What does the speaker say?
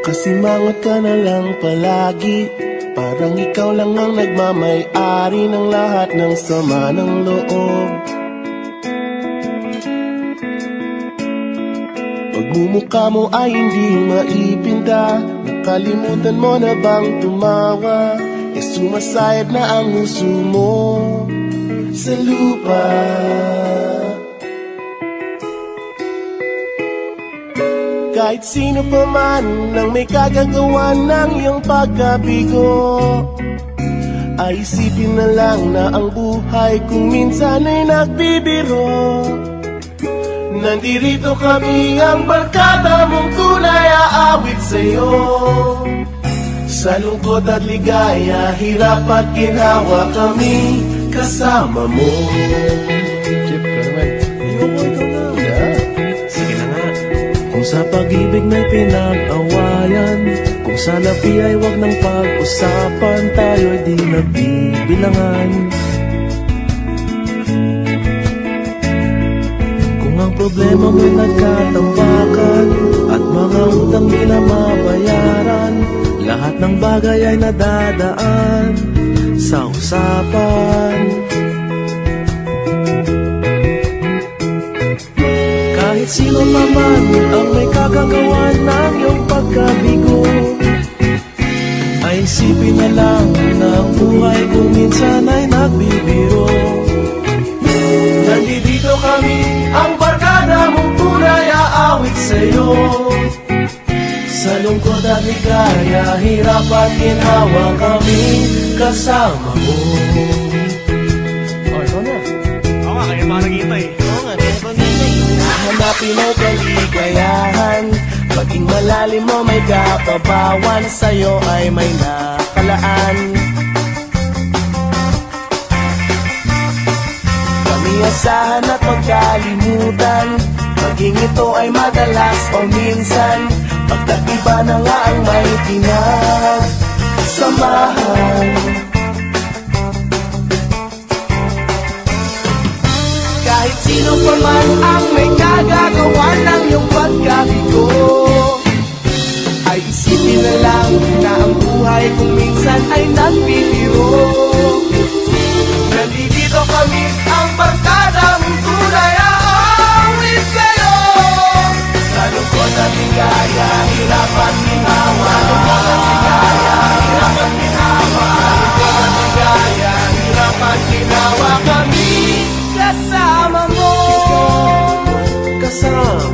Kasimangot ka na lang palagi, parang ikaw lang ang nagmamay-ari ng lahat ng sama ng loob. Pagmumukha mo ay hindi maipinta, nakalimutan mo na bang tumawa? Sumasayad na ang huso mo sa lupa. Kahit sino pa man ang may kagagawa ng iyong pagkabigo, ay isipin na lang na ang buhay kung minsan ay nagbibiro. Nandirito kami, ang barkada mong tunay aawit sa'yo. Sa lungkot at ligaya, hirap at ginawa kami kasama mo. Chip ka naman. Ayoko, ikaw na. Yeah. Sige na nga. Kung sa pag-ibig may pinag-awayan, kung sa labi ay wag nang pag-usapan, tayo'y di nagbibilangan. Kung ang problema mo'y nagkatambakan at mga utang di na mabayaran, lahat ng bagay ay nadadaan sa usapan. Kahit sino pa man ang may kagagawa ng iyong pagkabigo, ay isipin na lang na ang buhay kung minsan ay nagbibiro. Nandito kami, ang barkada mong tunay aawit sa'yo. Sa lungkot at ligaya, hirap at ginawa kami kasama mo. Oh, ikaw na. Oo nga, kaya pa naghihintay. Oo nga, kaya pa naghihintay. Hanapin mo kaligayahan, maging malalim mo may kapabawan, sa'yo ay may nakalaan. Kami asahan at magkalimutan, maging ito ay madalas o minsan, pagkaiba na nga ang may pinagsamahan. Kahit sino pa man ang may kagagawa ng iyong pagkabigo, ay isipin na lang na ang buhay kung minsan ay nagbibiro. Nandito kami, ang barkada mong tunay aawit sa'yo. Sa lungkot at ligaya, hirap at ginawa. Sa lungkot at ligaya, hirap at ginawa. Sa lungkot at ligaya, hirap at ginawa kami kasama mo. Kasama